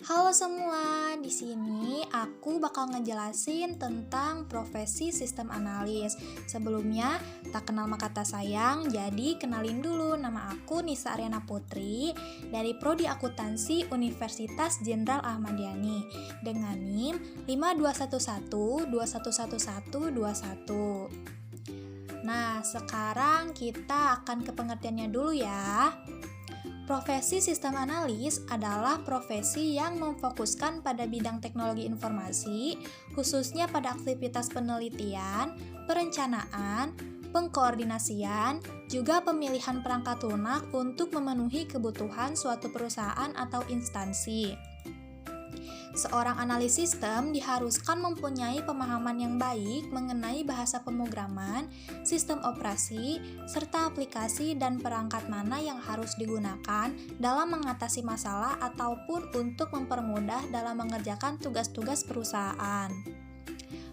Halo semua, di sini aku bakal ngejelasin tentang profesi sistem analis. Sebelumnya, tak kenal maka tak sayang, jadi kenalin dulu, nama aku Nisa Aryana Putri dari Prodi Akuntansi Universitas Jenderal Ahmad Yani dengan NIM 5211211121. Nah, sekarang kita akan ke pengertiannya dulu ya. Profesi sistem analis adalah profesi yang memfokuskan pada bidang teknologi informasi, khususnya pada aktivitas penelitian, perencanaan, pengkoordinasian, juga pemilihan perangkat lunak untuk memenuhi kebutuhan suatu perusahaan atau instansi. Seorang analis sistem diharuskan mempunyai pemahaman yang baik mengenai bahasa pemrograman, sistem operasi, serta aplikasi dan perangkat mana yang harus digunakan dalam mengatasi masalah ataupun untuk mempermudah dalam mengerjakan tugas-tugas perusahaan.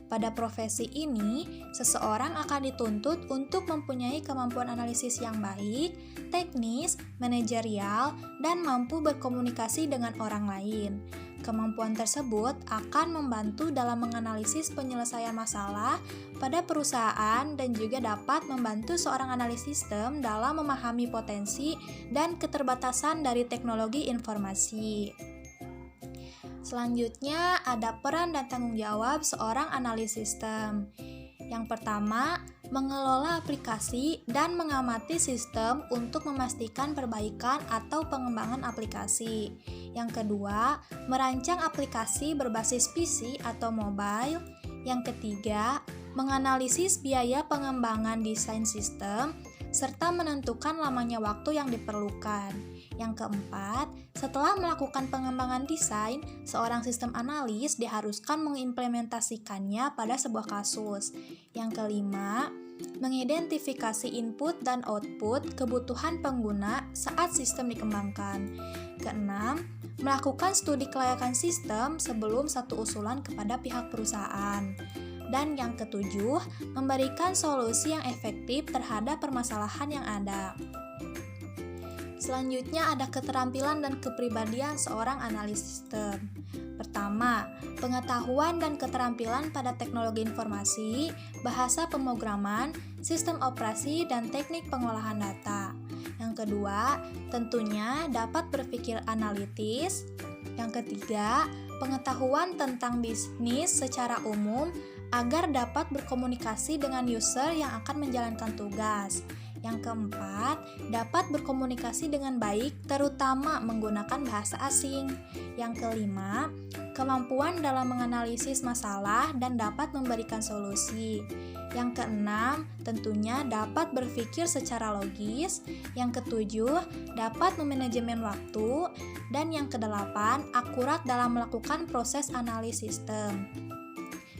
Pada profesi ini, seseorang akan dituntut untuk mempunyai kemampuan analisis yang baik, teknis, manajerial, dan mampu berkomunikasi dengan orang lain. Kemampuan tersebut akan membantu dalam menganalisis penyelesaian masalah pada perusahaan dan juga dapat membantu seorang analis sistem dalam memahami potensi dan keterbatasan dari teknologi informasi. Selanjutnya, ada peran dan tanggung jawab seorang analis sistem. Yang pertama, mengelola aplikasi dan mengamati sistem untuk memastikan perbaikan atau pengembangan aplikasi. Yang kedua, merancang aplikasi berbasis PC atau mobile. Yang ketiga, menganalisis biaya pengembangan desain sistem serta menentukan lamanya waktu yang diperlukan. Yang keempat, setelah melakukan pengembangan desain, seorang sistem analis diharuskan mengimplementasikannya pada sebuah kasus. Yang kelima, mengidentifikasi input dan output kebutuhan pengguna saat sistem dikembangkan. Keenam, melakukan studi kelayakan sistem sebelum satu usulan kepada pihak perusahaan. Dan yang ketujuh, memberikan solusi yang efektif terhadap permasalahan yang ada. Selanjutnya ada keterampilan dan kepribadian seorang analis sistem. Pertama, pengetahuan dan keterampilan pada teknologi informasi, bahasa pemrograman, sistem operasi, dan teknik pengolahan data. Yang kedua, tentunya dapat berpikir analitis. Yang ketiga, pengetahuan tentang bisnis secara umum agar dapat berkomunikasi dengan user yang akan menjalankan tugas. Yang keempat, dapat berkomunikasi dengan baik, terutama menggunakan bahasa asing. Yang kelima, kemampuan dalam menganalisis masalah dan dapat memberikan solusi. Yang keenam, tentunya dapat berpikir secara logis. Yang ketujuh, dapat memanajemen waktu. Dan yang kedelapan, akurat dalam melakukan proses analisis sistem.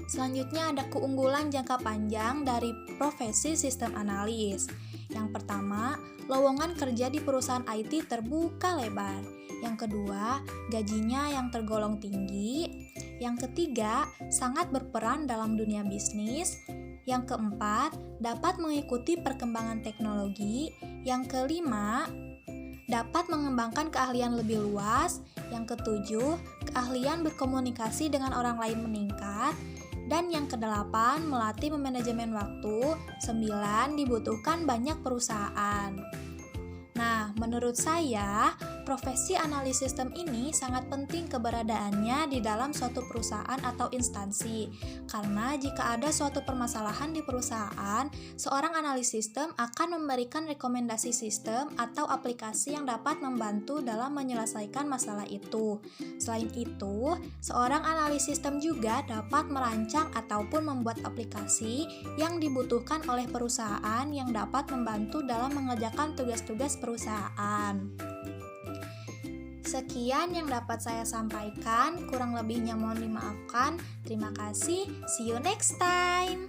Selanjutnya ada keunggulan jangka panjang dari profesi sistem analis. Yang pertama, lowongan kerja di perusahaan IT terbuka lebar. Yang kedua, gajinya yang tergolong tinggi. Yang ketiga, sangat berperan dalam dunia bisnis. Yang keempat, dapat mengikuti perkembangan teknologi. Yang kelima, dapat mengembangkan keahlian lebih luas. Yang ketujuh, keahlian berkomunikasi dengan orang lain meningkat. Dan yang kedelapan, melatih manajemen waktu. 9, dibutuhkan banyak perusahaan. Nah, menurut saya, profesi analis sistem ini sangat penting keberadaannya di dalam suatu perusahaan atau instansi. Karena jika ada suatu permasalahan di perusahaan, seorang analis sistem akan memberikan rekomendasi sistem atau aplikasi yang dapat membantu dalam menyelesaikan masalah itu. Selain itu, seorang analis sistem juga dapat merancang ataupun membuat aplikasi yang dibutuhkan oleh perusahaan yang dapat membantu dalam mengerjakan tugas-tugas perusahaan. Sekian yang dapat saya sampaikan, kurang lebihnya mohon dimaafkan. Terima kasih, see you next time.